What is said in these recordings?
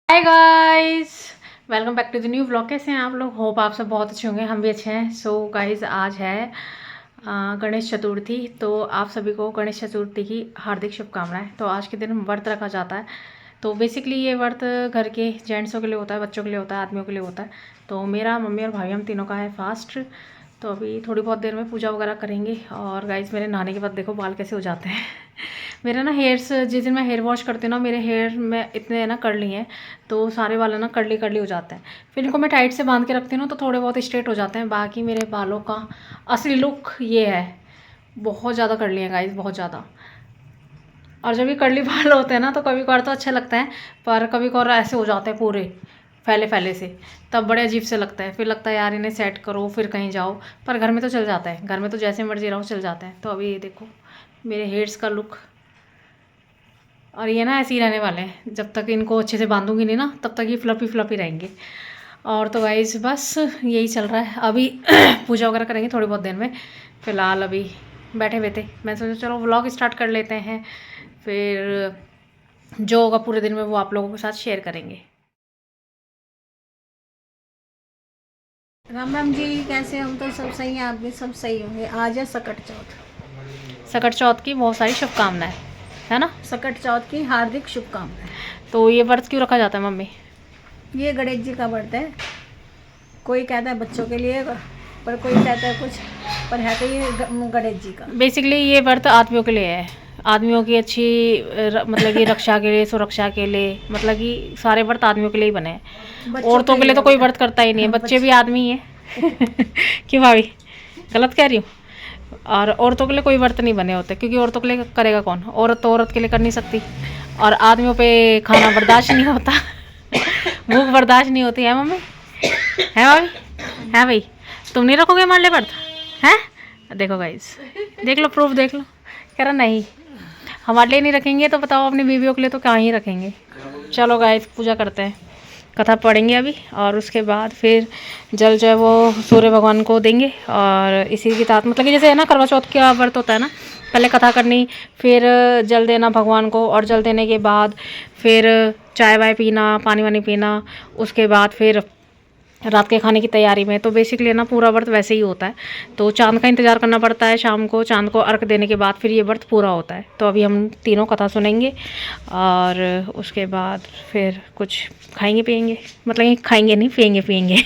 Hi guys, welcome back to the new vlog. कैसे हैं आप लोग? होप आप सब बहुत अच्छे होंगे, हम भी अच्छे हैं। सो गाइस, आज है गणेश चतुर्थी। तो आप सभी को गणेश चतुर्थी की हार्दिक शुभकामनाएं। तो आज के दिन व्रत रखा जाता है। तो बेसिकली ये व्रत घर के जेंट्सों के लिए होता है, बच्चों के लिए होता है, आदमियों के लिए होता है। तो मेरा, मम्मी और भाई, हम तीनों का है फास्ट। तो अभी थोड़ी बहुत देर में पूजा वगैरह करेंगे। और गाइस, मेरे नहाने के बाद देखो बाल कैसे हो जाते हैं। मेरे ना हेयर्स, जिस दिन मैं हेयर वॉश करती हूँ ना, मेरे हेयर में इतने ना कर्ली हैं, तो सारे बाल ना कर्ली कर्ली हो जाते हैं। फिर इनको मैं टाइट से बांध के रखती हूँ ना, तो थोड़े बहुत स्ट्रेट हो जाते हैं। बाकी मेरे बालों का असली लुक ये है। बहुत ज़्यादा कर्ली हैं गाइस, बहुत ज़्यादा। और जब ये कर्ली बाल होते हैं ना, तो कभी कभार तो अच्छा लगता है, पर कभी कभार ऐसे हो जाते हैं पूरे फैले फैले से, तब बड़े अजीब से लगता है। फिर लगता है यार इन्हें सेट करो, फिर कहीं जाओ। पर घर में तो चल जाता है, घर में तो जैसे मर्जी रहो चल जाता है। तो अभी ये देखो मेरे हेयर्स का लुक। और ये ना ऐसे ही रहने वाले हैं, जब तक इनको अच्छे से बांधूंगी नहीं ना, तब तक ये फ्लफी फ्लफी रहेंगे। और तो गाइस बस यही चल रहा है अभी। पूजा वगैरह करेंगे थोड़ी बहुत देर में। फ़िलहाल अभी बैठे हुए थे, मैं सोचा चलो व्लॉग स्टार्ट कर लेते हैं, फिर जो होगा पूरे दिन में वो आप लोगों के साथ शेयर करेंगे। राम राम जी। कैसे? हम तो सब सही हैं, आप भी सब सही होंगे। आज है सकट चौथ। सकट चौथ की बहुत सारी शुभकामनाएं, है ना। सकट चौथ की हार्दिक शुभकामनाएं। तो ये व्रत क्यों रखा जाता है मम्मी? ये गणेश जी का व्रत है। कोई कहता है बच्चों के लिए, पर कोई कहता है कुछ, पर है तो ये गणेश जी का। बेसिकली ये व्रत आदमियों के लिए है, आदमियों की अच्छी मतलब कि रक्षा के लिए, सुरक्षा के लिए, मतलब कि सारे व्रत आदमियों के लिए ही बने हैं। औरतों के लिए तो कोई व्रत करता ही नहीं है, बच्चे भी आदमी ही हैं। क्यों भाभी, गलत कह रही हूँ? और औरतों के लिए कोई व्रत नहीं बने होते, क्योंकि औरतों के लिए करेगा कौन? औरत तो औरत के लिए कर नहीं सकती। और आदमियों पे खाना बर्दाश्त नहीं होता। भूख बर्दाश्त नहीं होती है मम्मी, है भाभी, है भाई। तुम नहीं रखोगे हमारे लिए व्रत? हैं? देखो गाइस, देख लो प्रूफ, देख लो। कह रहा नहीं, हमारे लिए नहीं रखेंगे तो बताओ अपनी बीवियों के लिए तो कहाँ ही रखेंगे। चलो गाइस, पूजा करते हैं, कथा पढ़ेंगे अभी, और उसके बाद फिर जल जो है वो सूर्य भगवान को देंगे। और इसी के साथ मतलब कि जैसे है ना करवा चौथ का व्रत होता है ना, पहले कथा करनी, फिर जल देना भगवान को, और जल देने के बाद फिर चाय वाय पीना, पानी वानी पीना, उसके बाद फिर रात के खाने की तैयारी में। तो बेसिकली ना पूरा व्रत वैसे ही होता है। तो चांद का इंतज़ार करना पड़ता है, शाम को चांद को अर्घ देने के बाद फिर ये व्रत पूरा होता है। तो अभी हम तीनों कथा सुनेंगे, और उसके बाद फिर कुछ खाएंगे पिएंगे, मतलब ये खाएंगे नहीं, पिएंगे पिएंगे।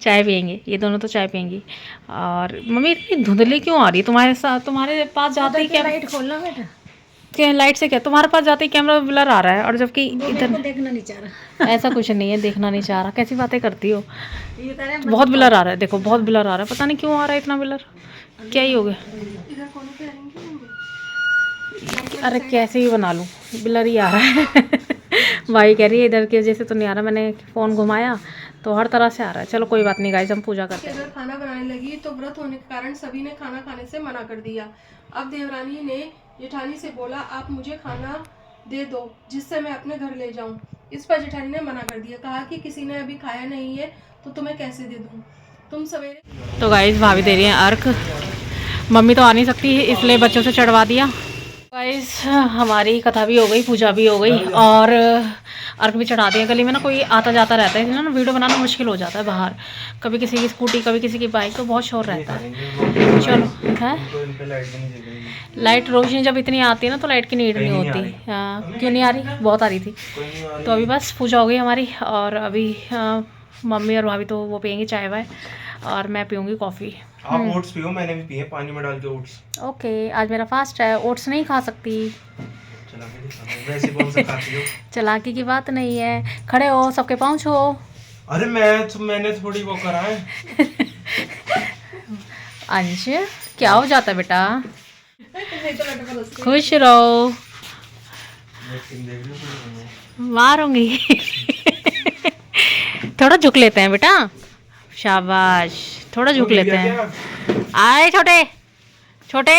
चाय पिएंगे, ये दोनों तो चाय पिएंगी। और मम्मी इतनी धुंधली क्यों आ रही है तुम्हारे साथ? तुम्हारे पास जाते ही क्या लाइट खोलना बेटा। क्या लाइट से क्या, तुम्हारे पास जाते ही कैमरा ब्लर आ रहा है, और जबकि इधर देखना नहीं चाह रहा। ऐसा कुछ नहीं है, देखना नहीं चाह रहा। कैसी बातें करती हो? ये कह रहे हैं बहुत ब्लर आ रहा है, देखो बहुत ब्लर आ रहा है, पता नहीं क्यों आ रहा है इतना ब्लर, क्या ही हो गया। अरे कैसे ही बना लूँ, ब्लर ही आ रहा है। भाई कह रही है इधर की वजह से तो नहीं आ रहा, मैंने फ़ोन घुमाया तो हर तरह से आ रहा है। चलो कोई बात नहीं गाइस, हम पूजा करते हैं। अगर खाना बनाने लगी तो व्रत होने के कारण सभी ने खाना खाने से मना कर दिया। अब देवरानी ने जेठानी से बोला, आप मुझे खाना दे दो जिससे मैं अपने घर ले जाऊं। इस पर जेठानी ने मना कर दिया, कहा कि किसी ने अभी खाया नहीं है तो तुम्हें कैसे दे दूं, तुम सवेरे। तो गाइस भाभी दे रही हैं अर्घ, मम्मी तो आ नहीं सकती इसलिए बच्चों से चढ़वा दिया। गाइस हमारी कथा भी हो गई, पूजा भी हो गई, और अर्घ भी चढ़ा दिया। गली में ना कोई आता जाता रहता है ना, वीडियो बनाना मुश्किल हो जाता है बाहर, कभी किसी की स्कूटी, कभी किसी की बाइक, तो बहुत शोर रहता है। चलो है, लाइट रोशनी जब इतनी आती है ना तो लाइट की नीड नहीं होती। हाँ, क्यों नहीं आ रही? बहुत आ रही थी। तो अभी बस पूजा हो गई हमारी, और अभी मम्मी और भाभी तो वो पियेंगे चाय वाय, और मैं पीऊँगी कॉफ़ी। आप ओट्स पियो, मैंने भी पिए पानी में डाल के ओट्स। ओके, आज मेरा फास्ट है, ओट्स नहीं खा सकती। चला के दिखाना, वैसे कौन सा खाती हो? चालाकी की बात नहीं है, खड़े हो, सबके पाँव छो। अरे मैंने थोड़ी वो करा है। अंश क्या हो जाता है बेटा? खुश रहो, मारूंगी। थोड़ा झुक लेते हैं बेटा, शाबाश, थोड़ा झुक लेते हैं। आए छोटे छोटे,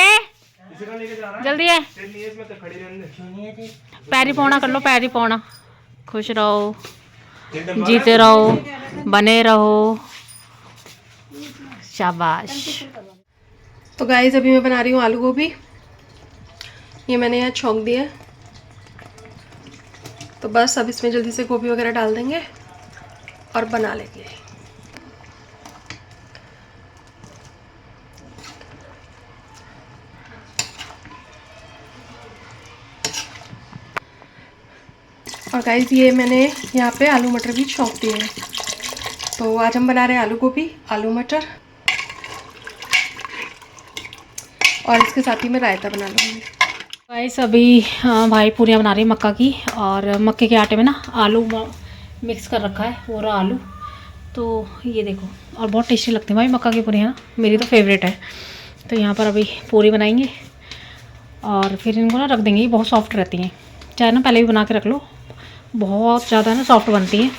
जल्दी है, पैरी पौना कर लो, पैरी पौना। खुश रहो, जीते रहो, बने रहो, शाबाश। तो गाइस अभी मैं बना रही हूँ आलू गोभी। ये मैंने यहाँ छौंक दिया है। तो बस अब इसमें जल्दी से गोभी वगैरह डाल देंगे और बना लेंगे। और गाइस ये मैंने यहाँ पे आलू मटर भी छौंक दिए हैं। तो आज हम बना रहे हैं आलू गोभी, आलू मटर, और इसके साथ ही मैं रायता बना लूँगी। गाइस अभी भाई पूरियाँ बना रही है मक्का की, और मक्के के आटे में ना आलू मिक्स कर रखा है, वो रहा आलू। तो ये देखो, और बहुत टेस्टी लगती है भाई मक्का की पूरियाँ, मेरी तो फेवरेट है। तो यहाँ पर अभी पूरी बनाएंगे और फिर इनको ना रख देंगे, ये बहुत सॉफ्ट रहती हैं। चाहे ना पहले भी बना के रख लो, बहुत ज़्यादा ना सॉफ्ट बनती हैं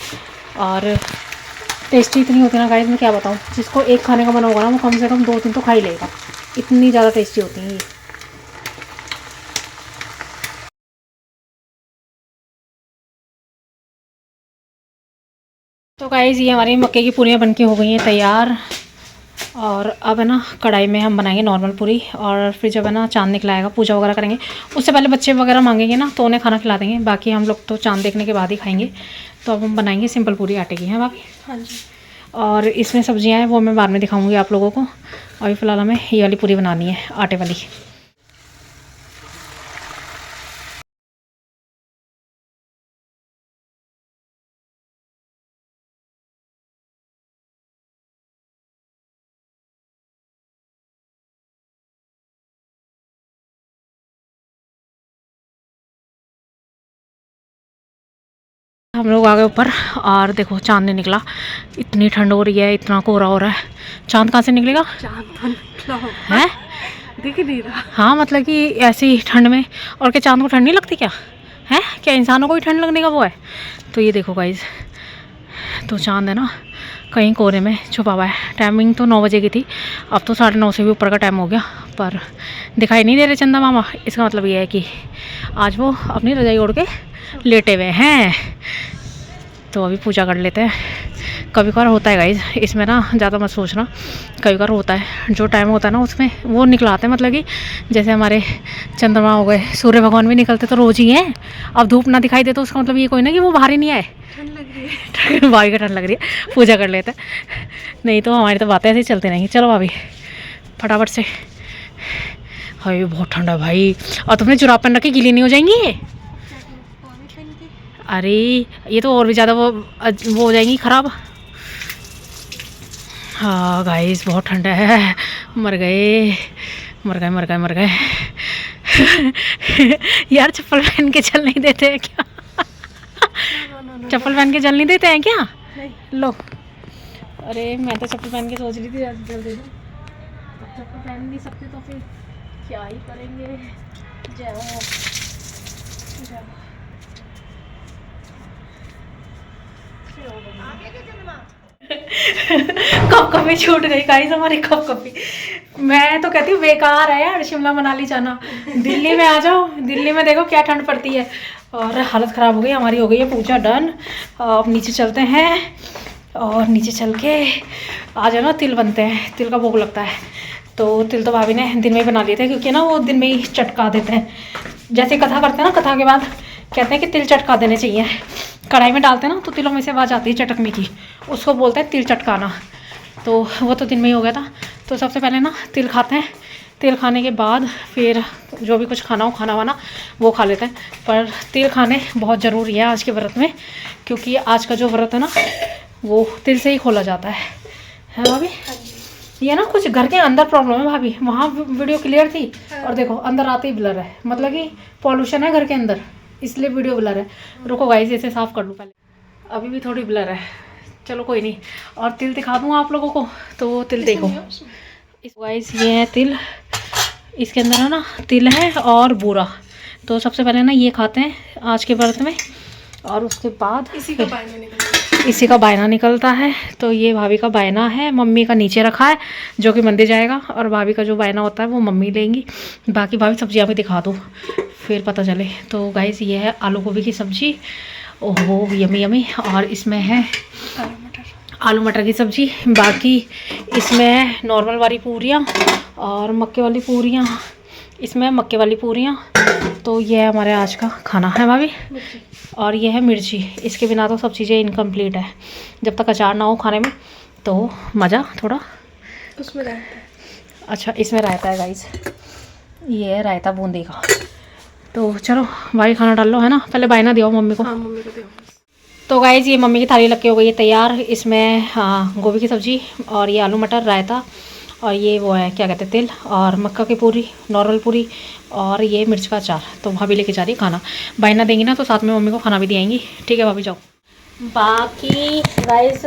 और टेस्टी इतनी होती है ना गाइस, मैं क्या बताऊँ। जिसको एक खाने का मन होगा ना वो कम से कम 2-3 तो खा ही लेगा, इतनी ज़्यादा टेस्टी होती हैं ये। तो गाइस ये हमारी मक्के की पूरियाँ बनके हो गई हैं तैयार। और अब है ना कढ़ाई में हम बनाएंगे नॉर्मल पूरी, और फिर जब है ना चांद निकलाएगा पूजा वगैरह करेंगे, उससे पहले बच्चे वगैरह मांगेंगे ना तो उन्हें खाना खिला देंगे। बाकी हम लोग तो चांद देखने के बाद ही खाएंगे। तो अब हम बनाएंगे सिंपल पूरी आटे की, हैं भाभी? हाँ जी। और इसमें सब्जियां हैं वो मैं बाद में दिखाऊंगी आप लोगों को। अभी फ़िलहाल हमें ये वाली पूरी बनानी है, आटे वाली। हम लोग आ गए ऊपर और देखो चांद नहीं निकला, इतनी ठंड हो रही है, इतना कोहरा हो रहा है। चांद कहाँ से निकलेगा? चांद तो निकला है, दिख नहीं रहा। हाँ मतलब कि ऐसी ठंड में। और क्या चांद को ठंड नहीं लगती क्या? है क्या इंसानों को ही ठंड लगने का वो है? तो ये देखो गाइज, तो चांद है ना कहीं कोहरे में छुपा हुआ है। टाइमिंग तो 9 बजे की थी, अब तो 9:30 से भी ऊपर का टाइम हो गया, पर दिखाई नहीं दे रहे चंदा मामा। इसका मतलब ये है कि आज वो अपनी रजाई ओढ़ के लेटे हुए हैं। तो अभी पूजा कर लेते हैं। कभी कभार होता है गाइज, इसमें ना ज़्यादा मत सोचना, कभी कभार होता है। जो टाइम होता है ना उसमें वो निकलाते हैं, मतलब कि जैसे हमारे चंद्रमा हो गए, सूर्य भगवान भी निकलते तो रोज़ ही हैं। अब धूप ना दिखाई दे तो उसका मतलब ये कोई ना कि वो बाहर ही नहीं आए। ठंड लग रही है। भाभी का ठंड लग रही है, पूजा कर लेते हैं, नहीं तो हमारी तो बातें ऐसे ही चलती रहेंगी। चलो भाभी फटाफट से। हाय बहुत ठंडा है भाई, और तुमने जुराब पहन रखी, गीली नहीं हो जाएंगी ये? अरे ये तो और भी ज़्यादा वो हो जाएंगी ख़राब। हाँ गाइस बहुत ठंडा है, मर गए मर गए मर गए मर गए। यार चप्पल पहन के चल नहीं देते हैं क्या? चप्पल पहन के चल नहीं देते हैं क्या? नहीं। लो, अरे मैं तो चप्पल पहन के सोच रही थी चल दे दूँ, अब चप्पल पहन नहीं सकते तो फिर क्या ही करेंगे। जाओ जाओ। कप कपी छूट गई गाइस हमारी, कप कपी। मैं तो कहती हूँ बेकार है यार शिमला मनाली जाना, दिल्ली में आ जाओ। दिल्ली में देखो क्या ठंड पड़ती है, और हालत ख़राब हो गई हमारी। हो गई है पूजा डन। अब नीचे चलते हैं, और नीचे चल के आ जाओ ना, तिल बनते हैं, तिल का भोग लगता है। तो तिल तो भाभी ने दिन में ही बना लिए थे, क्योंकि ना वो दिन में ही चटका देते हैं। जैसे कथा करते हैं ना, कथा के बाद कहते हैं कि तिल चटका देने चाहिए। कढ़ाई में डालते हैं ना तो तिलों में से आवाज़ आती है चटकने की, उसको बोलते हैं तिल चटकाना। तो वो तो दिन में ही हो गया था। तो सबसे पहले ना तिल खाते हैं, तिल खाने के बाद फिर जो भी कुछ खाना हो खाना वाना वो खा लेते हैं। पर तिल खाने बहुत ज़रूरी है आज के व्रत में, क्योंकि आज का जो व्रत है ना वो तिल से ही खोला जाता है भाभी? ये ना कुछ घर के अंदर प्रॉब्लम है भाभी, वहाँ वीडियो क्लियर थी और देखो अंदर आते ही ब्लर है, मतलब कि पॉल्यूशन है घर के अंदर, इसलिए वीडियो ब्लर है। रुको गाइस इसे साफ़ कर लूँ पहले, अभी भी थोड़ी ब्लर है, चलो कोई नहीं। और तिल दिखा दूँ आप लोगों को, तो तिल देखो गाइस, ये है तिल, इसके अंदर है ना तिल है और बूरा। तो सबसे पहले ना ये खाते हैं आज के व्रत में, और उसके बाद इसी का बायना निकलता है। तो ये भाभी का बायना है, मम्मी का नीचे रखा है जो कि मंदिर जाएगा, और भाभी का जो बायना होता है वो मम्मी लेंगी। बाकी भाभी सब्जियां भी दिखा दो फिर पता चले। तो गाइस ये है आलू गोभी की सब्जी, ओहो यमी यमी। और इसमें है आलू मटर की सब्जी, बाकी इसमें है नॉर्मल वाली पूरियाँ और मक्के वाली पूरियाँ, इसमें मक्के वाली पूरियाँ। तो ये है हमारे आज का खाना है भाभी। और ये है मिर्ची, इसके बिना तो सब चीज़ें इनकम्प्लीट है। जब तक अचार ना हो खाने में तो मज़ा थोड़ा उसमें रहता है। अच्छा, इसमें रायता है गाइस, ये है रायता बूंदी का। तो चलो भाई खाना डाल लो, है ना। पहले बायना दियो मम्मी को। हाँ मम्मी को दो। तो गाइस ये मम्मी की थाली लग के हो गई है तैयार। इसमें हाँ गोभी की सब्ज़ी और ये आलू मटर रायता और ये वो है क्या कहते हैं तिल और मक्का की पूरी, नॉर्मल पूरी और ये मिर्च का अचार। तो भाभी लेके जा रही है खाना, बायना देंगी ना तो साथ में मम्मी को खाना भी दिलाएंगी। ठीक है भाभी जाओ। बाकी गाइस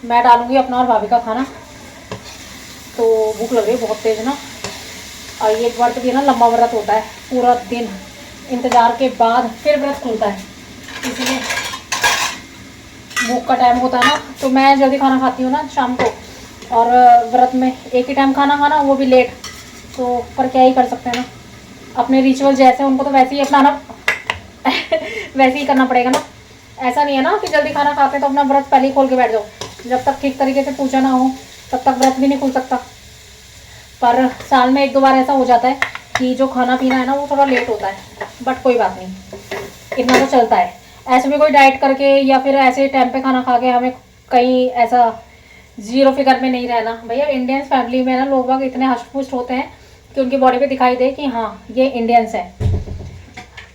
मैं डालूँगी अपना और भाभी का खाना। तो भूख लग रही है बहुत तेज़ ना। और ये व्रत भी ना लंबा व्रत होता है, पूरा दिन इंतज़ार के बाद फिर व्रत खुलता है, इसलिए भूख का टाइम होता है ना। तो मैं जल्दी खाना खाती हूँ ना शाम को, और व्रत में एक ही टाइम खाना खाना, वो भी लेट। तो पर क्या ही कर सकते हैं ना, अपने रिचुअल जैसे उनको तो वैसे ही अपनाना वैसे ही करना पड़ेगा ना। ऐसा नहीं है ना कि जल्दी खाना खाते तो अपना व्रत पहले ही खोल के बैठ जाओ। जब तक ठीक तरीके से पूजा ना हो तब तक व्रत भी नहीं खुल सकता। पर साल में 1-2 बार ऐसा हो जाता है कि जो खाना पीना है ना वो थोड़ा लेट होता है, बट कोई बात नहीं, इतना तो चलता है। ऐसे भी कोई डाइट करके या फिर ऐसे टाइम पे खाना खा के हमें कहीं ऐसा जीरो फिगर में नहीं रहना। भैया इंडियन फैमिली में ना लोग बाग इतने हष्ट-पुष्ट होते हैं कि उनकी बॉडी पे दिखाई दे कि हाँ ये इंडियंस है।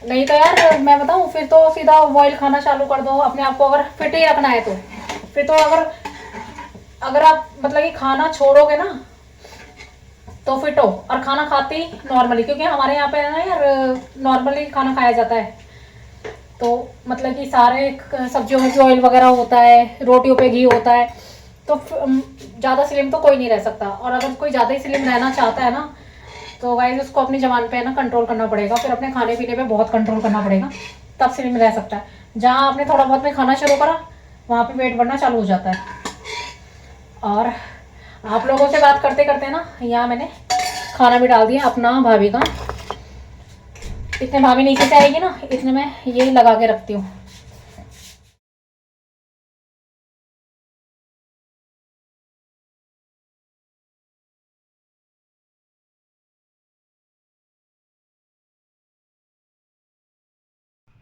नहीं तो यार मैं बताऊँ फिर तो सीधा बॉयल खाना चालू कर दो। अपने आप को अगर फिट ही रखना है तो फिर तो अगर आप मतलब कि खाना छोड़ोगे ना तो फिट हो, और खाना खाते ही नॉर्मली, क्योंकि हमारे यहाँ पे ना यार नॉर्मली खाना खाया जाता है। तो मतलब कि सारे सब्जियों में भी ऑयल वगैरह होता है, रोटियों पे घी होता है, तो ज़्यादा स्लिम तो कोई नहीं रह सकता। और अगर कोई ज़्यादा ही स्लिम रहना चाहता है ना तो गाइस उसको अपनी जबान पे ना कंट्रोल करना पड़ेगा, फिर अपने खाने पीने पे बहुत कंट्रोल करना पड़ेगा, तब स्लिम रह सकता है। जहाँ आपने थोड़ा बहुत में खाना शुरू करा वहाँ पे वेट बढ़ना चालू हो जाता है। और आप लोगों से बात करते करते ना यहाँ मैंने खाना भी डाल दिया अपना भाभी का। इतने भाभी नीचे से आएगी ना, इतने मैं ये लगा के रखती हूँ।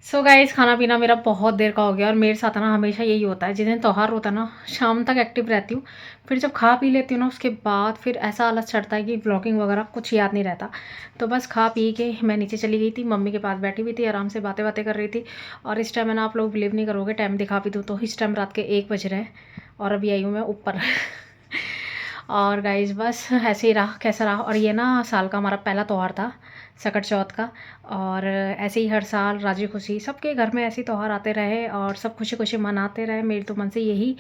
सो गाइस खाना पीना मेरा बहुत देर का हो गया, और मेरे साथ ना हमेशा यही होता है। जिस दिन त्यौहार होता है ना शाम तक एक्टिव रहती हूँ, फिर जब खा पी लेती हूँ ना उसके बाद फिर ऐसा आलस चढ़ता है कि व्लॉगिंग वगैरह कुछ याद नहीं रहता। तो बस खा पी के मैं नीचे चली गई थी, मम्मी के पास बैठी हुई थी, आराम से बातें बातें कर रही थी। और इस टाइम मैंने, आप लोग बिलीव नहीं करोगे, टाइम दिखा भी दूँ तो इस टाइम रात के 1 बज रहे हैं और अभी आई हूँ मैं ऊपर और गाइस बस ऐसे ही रहा कैसा रहा। और ये ना साल का हमारा पहला त्यौहार था, सकट चौथ का। और ऐसे ही हर साल राजी खुशी सबके घर में ऐसे त्यौहार आते रहे और सब खुशी खुशी मनाते रहे। मेरी तो मन से यही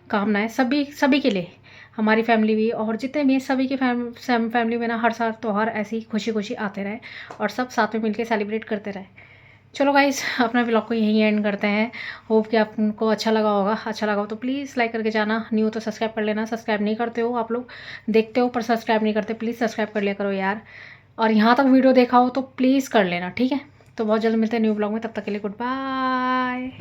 कामना है सभी के लिए, हमारी फैमिली भी और जितने भी सभी की फैमिली में ना हर साल त्यौहार ऐसे ही खुशी खुशी आते रहे और सब साथ में मिलकर सेलिब्रेट करते रहे। चलो गाइस अपना व्लॉग को यहीं एंड करते हैं। होप कि आपको अच्छा लगा होगा। अच्छा लगा हो तो प्लीज़ लाइक करके जाना, न्यू तो सब्सक्राइब कर लेना। सब्सक्राइब नहीं करते हो आप लोग, देखते हो पर सब्सक्राइब नहीं करते, प्लीज़ सब्सक्राइब कर लिया करो यार। और यहाँ तक वीडियो देखा हो तो प्लीज़ कर लेना, ठीक है। तो बहुत जल्द मिलते हैं न्यू ब्लॉग में, तब तक के लिए गुड बाय।